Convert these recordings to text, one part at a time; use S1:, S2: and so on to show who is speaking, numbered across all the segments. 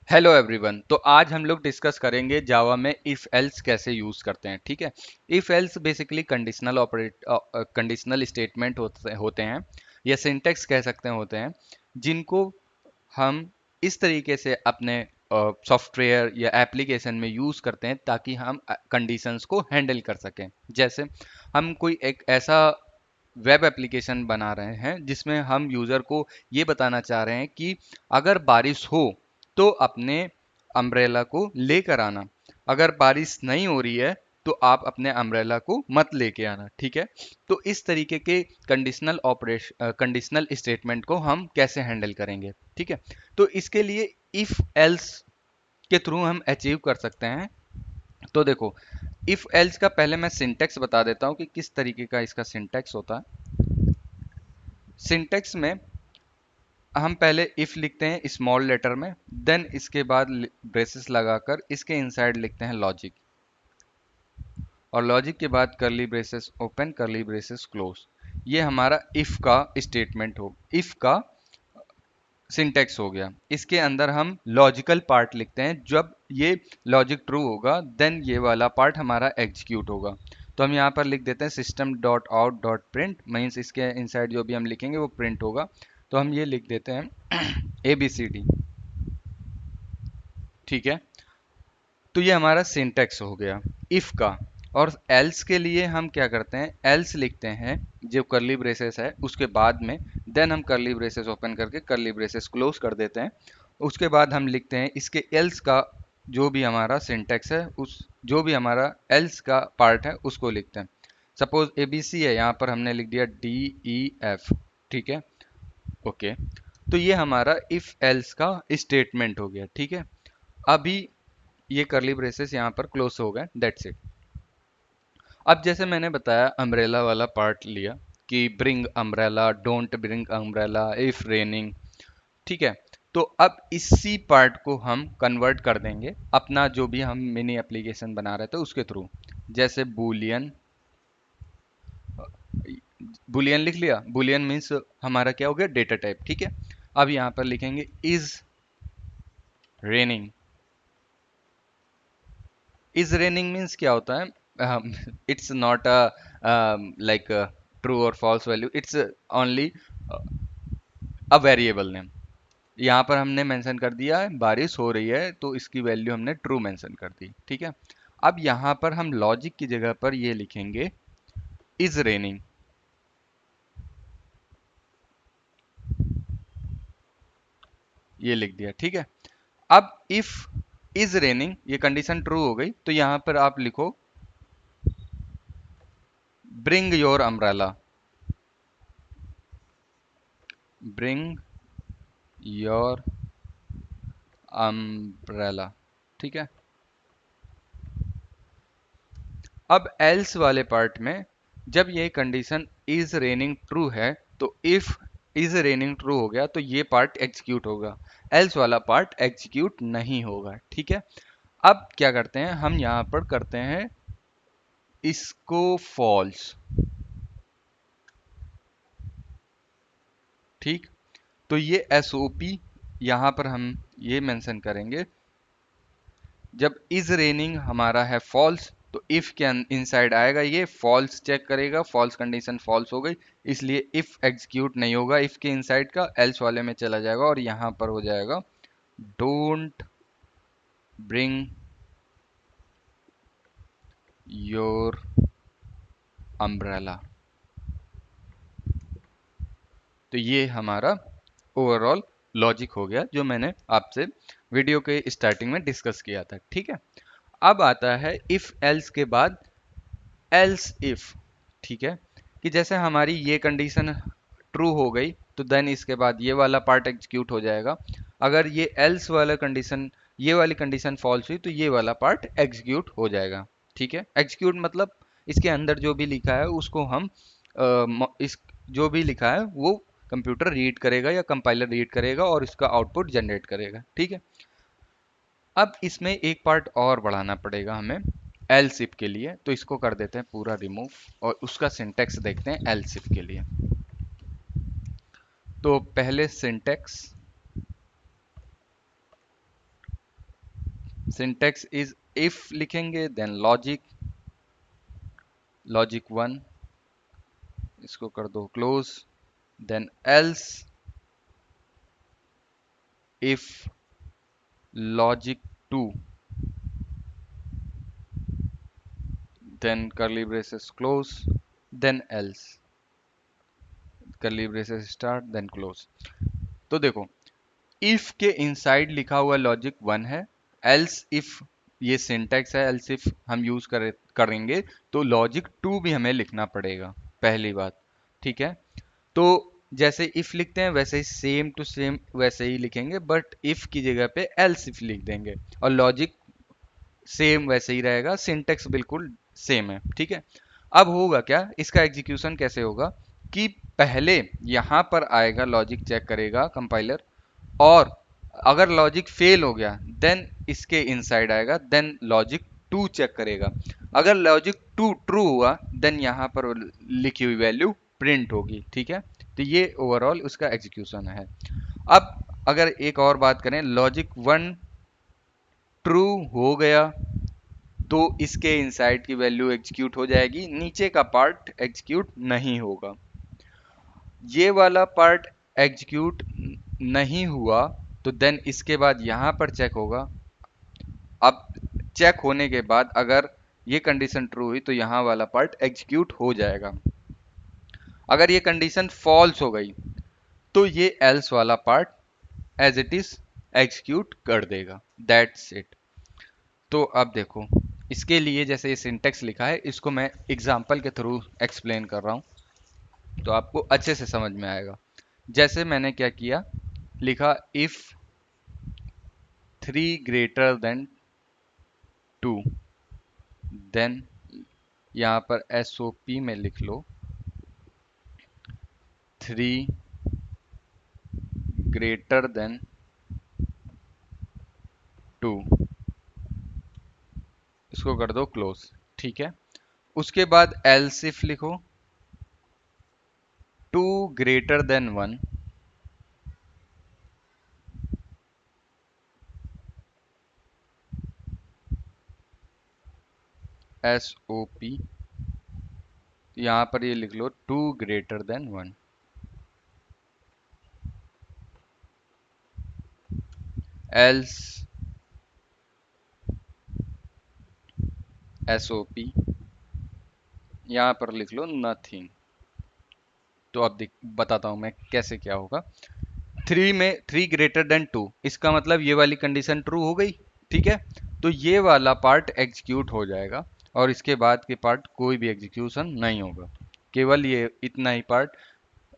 S1: Hello everyone. तो आज हम लोग डिस्कस करेंगे जावा में इफ एल्स कैसे यूज करते हैं। ठीक है। If else basically conditional statement होते हैं या सिंटेक्स कह सकते हैं होते हैं, जिनको हम इस तरीके से अपने सॉफ्टवेयर या एप्लीकेशन में यूज करते हैं ताकि हम कंडीशंस को हैंडल कर सकें। जैसे हम कोई एक ऐसा वेब एप्लीकेशन बना रहे हैं जिसमें हम यूजर को ये बताना चाह रहे हैं कि अगर बारिश हो तो अपने अम्ब्रेला को लेकर आना, अगर बारिश नहीं हो रही है तो आप अपने अम्ब्रेला को मत लेके आना। ठीक है। तो इस तरीके के कंडीशनल स्टेटमेंट को हम कैसे हैंडल करेंगे। ठीक है। तो इसके लिए इफ एल्स के थ्रू हम अचीव कर सकते हैं। तो देखो, इफ एल्स का पहले मैं सिंटेक्स बता देता हूँ कि किस तरीके का इसका सिंटेक्स होता है। सिंटेक्स में हम पहले इफ लिखते हैं स्मॉल लेटर में, देन इसके बाद ब्रेसेस लगाकर इसके इनसाइड लिखते हैं लॉजिक, और लॉजिक के बाद करली ब्रेसेस ओपन करली ब्रेसेस क्लोज। ये हमारा इफ का स्टेटमेंट हो, इफ का सिंटेक्स हो गया। इसके अंदर हम लॉजिकल पार्ट लिखते हैं, जब ये लॉजिक ट्रू होगा देन ये वाला पार्ट हमारा एग्जीक्यूट होगा। तो हम यहाँ पर लिख देते हैं system dot out dot print, means इसके इनसाइड जो भी हम लिखेंगे वो प्रिंट होगा। तो हम ये लिख देते हैं ABCD। ठीक है। तो ये हमारा सिंटेक्स हो गया इफ का। और एल्स के लिए हम क्या करते हैं, एल्स लिखते हैं जो करली ब्रेसेस है उसके बाद में, देन हम करली ब्रेसेस ओपन करके करली ब्रेसेस क्लोज कर देते हैं। उसके बाद हम लिखते हैं इसके एल्स का जो भी हमारा सिंटेक्स है, उस जो भी हमारा एल्स का पार्ट है उसको लिखते हैं। सपोज ABC है, यहाँ पर हमने लिख दिया DEF। ठीक है। ओके। तो ये हमारा इफ एल्स का स्टेटमेंट हो गया। ठीक है। अभी ये करली ब्रेसेस यहाँ पर क्लोज हो गए, दैट्स इट। अब जैसे मैंने बताया अम्ब्रेला वाला पार्ट लिया कि bring umbrella, don't bring umbrella, if raining. ठीक है। तो अब इसी पार्ट को हम कन्वर्ट कर देंगे अपना जो भी हम मिनी एप्लीकेशन बना रहे थे उसके थ्रू। जैसे बुलियन, बुलियन लिख लिया। बुलियन मीन्स हमारा क्या हो गया, डेटा टाइप। ठीक है। अब यहाँ पर लिखेंगे is raining. Is raining means क्या होता है, it's not a like true और false value, it's only a variable name. यहाँ पर हमने मेंशन कर दिया है बारिश हो रही है तो इसकी वैल्यू हमने ट्रू मेंशन कर दी। ठीक है। अब यहाँ पर हम लॉजिक की जगह पर ये लिखेंगे इज रेनिंग। ये लिख दिया। ठीक है। अब इफ इज रेनिंग, ये कंडीशन ट्रू हो गई, तो यहाँ पर आप लिखो bring your umbrella, bring your umbrella. ठीक है। अब एल्स वाले पार्ट में जब ये कंडीशन इज रेनिंग ट्रू है, तो इफ इज रेनिंग ट्रू हो गया तो ये पार्ट एग्जीक्यूट होगा, एल्स वाला पार्ट एग्जीक्यूट नहीं होगा। ठीक है। अब क्या करते हैं, हम यहाँ पर करते हैं इसको फॉल्स। ठीक। तो ये एसओपी यहाँ पर हम ये मेंशन करेंगे, जब इज रेनिंग हमारा है फॉल्स तो इफ के इनसाइड आएगा, ये फॉल्स चेक करेगा, फॉल्स कंडीशन फॉल्स हो गई, इसलिए इफ एग्जीक्यूट नहीं होगा इफ के इनसाइड का, एल्स वाले में चला जाएगा और यहाँ पर हो जाएगा डोंट ब्रिंग योर अम्ब्रेला। तो ये हमारा ओवरऑल लॉजिक हो गया जो मैंने आपसे वीडियो के स्टार्टिंग में डिस्कस किया था। ठीक है। अब आता है इफ एल्स के बाद एल्स इफ। ठीक है। कि जैसे हमारी ये कंडीशन ट्रू हो गई तो देन इसके बाद ये वाला पार्ट एग्जीक्यूट हो जाएगा। अगर ये एल्स वाला कंडीशन, ये वाली कंडीशन फॉल्स हुई तो ये वाला पार्ट एग्जीक्यूट हो जाएगा। ठीक है। एग्जीक्यूट मतलब इसके अंदर जो भी लिखा है उसको हम इस जो भी लिखा है वो कंप्यूटर रीड करेगा या कंपाइलर रीड करेगा और इसका आउटपुट जनरेट करेगा। ठीक है। अब इसमें एक पार्ट और बढ़ाना पड़ेगा हमें एल्स इफ के लिए, तो इसको कर देते हैं पूरा रिमूव और उसका सिंटेक्स देखते हैं एल्स इफ के लिए। तो पहले सिंटेक्स सिंटेक्स इज इफ लिखेंगे, देन लॉजिक, लॉजिक वन, इसको कर दो close, then else if logic two, then curly braces close, then else, curly braces start, then close. तो देखो, इफ के इनसाइड लिखा हुआ लॉजिक वन है, एल्स इफ ये सिंटेक्स है, एल्स इफ हम यूज करेंगे तो लॉजिक टू भी हमें लिखना पड़ेगा, पहली बात। ठीक है, तो जैसे इफ लिखते हैं वैसे ही सेम टू सेम वैसे ही लिखेंगे, बट इफ की जगह पे एल्स इफ लिख देंगे, और लॉजिक सेम वैसे ही रहेगा, सिंटेक्स बिल्कुल सेम है। ठीक है, अब होगा क्या, इसका एग्जीक्यूशन कैसे होगा कि पहले यहां पर आएगा, लॉजिक चेक करेगा कंपाइलर, और अगर लॉजिक फेल हो गया देन इसके इनसाइड आएगा, देन लॉजिक टू चेक करेगा। अगर लॉजिक टू ट्रू हुआ देन यहाँ पर लिखी हुई वैल्यू प्रिंट होगी। ठीक है, तो ये ओवरऑल उसका एग्जीक्यूशन है। अब अगर एक और बात करें, लॉजिक वन ट्रू हो गया तो इसके इनसाइड की वैल्यू एग्जीक्यूट हो जाएगी, नीचे का पार्ट एग्जीक्यूट नहीं होगा। ये वाला पार्ट एग्जीक्यूट नहीं हुआ तो देन इसके बाद यहां पर चेक होगा। अब चेक होने के बाद अगर ये कंडीशन ट्रू हुई तो यहां वाला पार्ट एग्जीक्यूट हो जाएगा। अगर ये कंडीशन फॉल्स हो गई तो ये एल्स वाला part as it is execute कर देगा। That's it. तो अब देखो, इसके लिए जैसे ये सिंटेक्स लिखा है इसको मैं एग्जांपल के थ्रू एक्सप्लेन कर रहा हूं तो आपको अच्छे से समझ में आएगा। जैसे मैंने क्या किया, लिखा इफ 3 ग्रेटर देन 2, देन यहाँ पर SOP में लिख लो 3 ग्रेटर देन 2, इसको कर दो क्लोज। ठीक है, उसके बाद एल्स इफ लिखो 2 ग्रेटर देन 1, SOP, यहाँ पर ये लिख लो 2 ग्रेटर देन 1, एल्स SOP, यहाँ पर लिख लो नथिंग। तो अब बताता हूं मैं कैसे क्या होगा। 3 में 3 ग्रेटर देन 2, इसका मतलब ये वाली कंडीशन ट्रू हो गई। ठीक है, तो ये वाला पार्ट एग्जीक्यूट हो जाएगा और इसके बाद के पार्ट कोई भी एग्जीक्यूशन नहीं होगा, केवल ये इतना ही पार्ट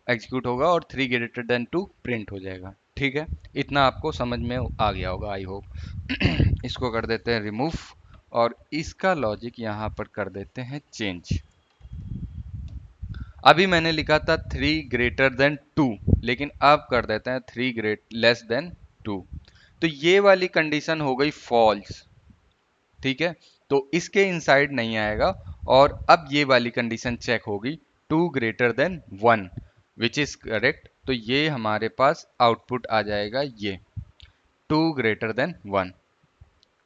S1: एग्जीक्यूट होगा और 3 ग्रेटर देन 2 प्रिंट हो जाएगा। ठीक है, इतना आपको समझ में आ गया होगा आई होप। इसको कर देते हैं रिमूव और इसका लॉजिक यहाँ पर कर देते हैं चेंज। अभी मैंने लिखा था 3 ग्रेटर देन 2, लेकिन अब कर देते हैं 3 ग्रेट लेस देन 2, तो ये वाली कंडीशन हो गई फॉल्स। ठीक है, तो इसके इनसाइड नहीं आएगा और अब ये वाली कंडीशन चेक होगी 2 greater than 1 which is correct, तो ये हमारे पास आउटपुट आ जाएगा ये 2 ग्रेटर देन 1।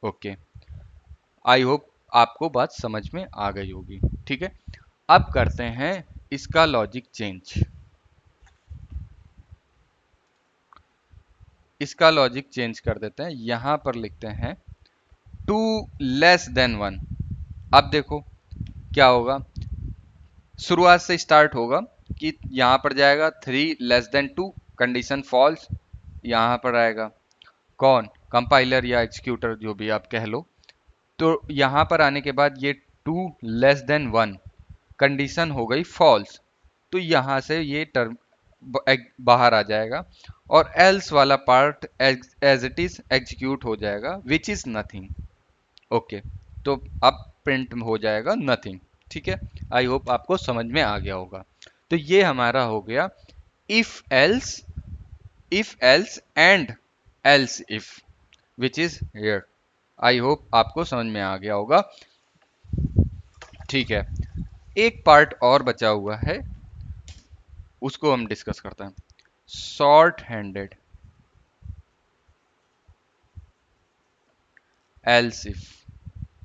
S1: ओके, आई होप आपको बात समझ में आ गई होगी। ठीक है, अब करते हैं इसका लॉजिक चेंज। इसका लॉजिक चेंज कर देते हैं, यहां पर लिखते हैं 2 लेस देन 1। अब देखो क्या होगा, शुरुआत से स्टार्ट होगा कि यहां पर जाएगा 3 लेस देन 2, कंडीशन फॉल्स, यहां पर आएगा कौन, कंपाइलर या एग्जीक्यूटर जो भी आप कह लो। तो यहां पर आने के बाद ये 2 लेस देन 1 कंडीशन हो गई फॉल्स, तो यहां से ये टर्म बाहर आ जाएगा और एल्स वाला part as it is execute हो जाएगा विच इज नथिंग। ओके, तो अब प्रिंट हो जाएगा नथिंग। ठीक है, आई होप आपको समझ में आ गया होगा। तो ये हमारा हो गया if else and else if which is here. I hope आपको समझ में आ गया होगा। ठीक है, एक पार्ट और बचा हुआ है, उसको हम डिस्कस करते हैं। Short handed else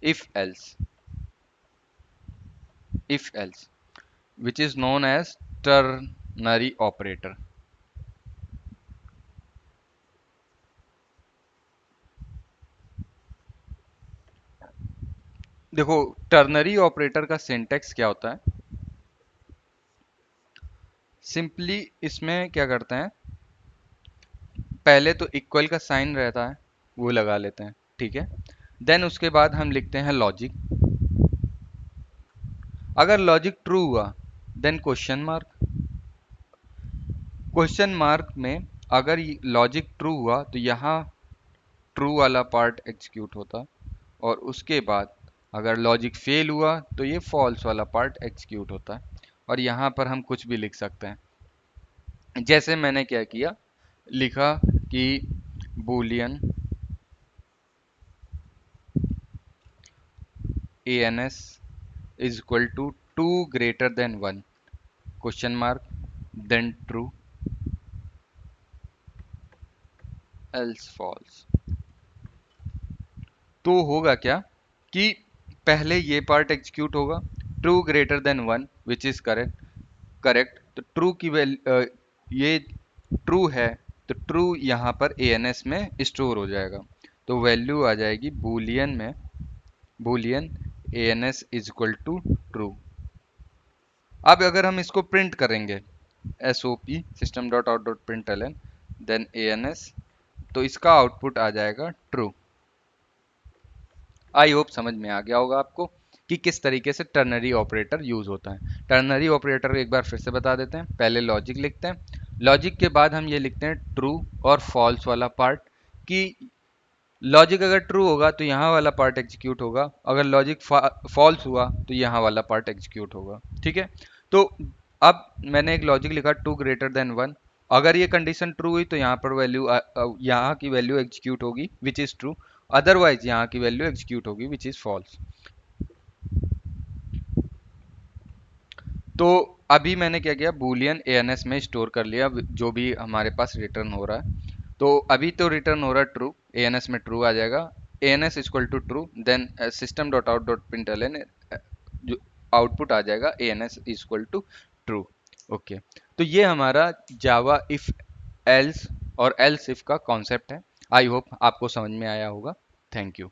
S1: if else if else which is known as ternary operator. देखो टर्नरी ऑपरेटर का सिंटेक्स क्या होता है, सिंपली इसमें क्या करते हैं, पहले तो इक्वल का साइन रहता है वो लगा लेते हैं, ठीक है। देन उसके बाद हम लिखते हैं लॉजिक, अगर लॉजिक ट्रू हुआ then question mark, question mark में अगर लॉजिक ट्रू हुआ तो यहाँ ट्रू वाला पार्ट एग्जीक्यूट होता, और उसके बाद अगर लॉजिक फेल हुआ तो ये फॉल्स वाला पार्ट एग्जीक्यूट होता है। और यहाँ पर हम कुछ भी लिख सकते हैं, जैसे मैंने क्या किया, लिखा कि Boolean ans is equal to 2 greater than 1 question mark then true else false। तो होगा क्या कि पहले ये पार्ट एग्जीक्यूट होगा, true greater than 1 which is correct, correct तो ट्रू की वैल्यू ये ट्रू है, तो ट्रू यहाँ पर ans में स्टोर हो जाएगा, तो वैल्यू आ जाएगी बूलियन में, boolean ans is equal to true. अब अगर हम इसको प्रिंट करेंगे sop system dot out dot print L N then ans, तो इसका आउटपुट आ जाएगा ट्रू। आई होप समझ में आ गया होगा आपको कि किस तरीके से टर्नरी ऑपरेटर यूज होता है। टर्नरी ऑपरेटर एक बार फिर से बता देते हैं, पहले लॉजिक लिखते हैं, लॉजिक के बाद हम ये लिखते हैं ट्रू और फॉल्स वाला पार्ट, कि लॉजिक अगर ट्रू होगा तो यहाँ वाला पार्ट एग्जीक्यूट होगा, अगर लॉजिक फॉल्स हुआ तो यहाँ वाला पार्ट एग्जीक्यूट होगा, ठीक है। तो अब मैंने एक लॉजिक लिखा टू ग्रेटर देन 1, अगर ये कंडीशन ट्रू हुई तो यहाँ पर वैल्यू यहाँ की वैल्यू एग्जीक्यूट होगी विच इज ट्रू, अदरवाइज यहाँ की वैल्यू एग्जीक्यूट होगी विच इज फॉल्स। तो अभी मैंने क्या किया, बूलियन ans में स्टोर कर लिया जो भी हमारे पास रिटर्न हो रहा है, तो अभी तो रिटर्न हो रहा है ट्रू, ans में ट्रू आ जाएगा, ans equal to true, then system dot out dot print L N जो आउटपुट आ जाएगा ans equal to true. Okay, तो ये हमारा जावा इफ एल्स और एल्स इफ का कॉन्सेप्ट है। आई होप आपको समझ में आया होगा। Thank you.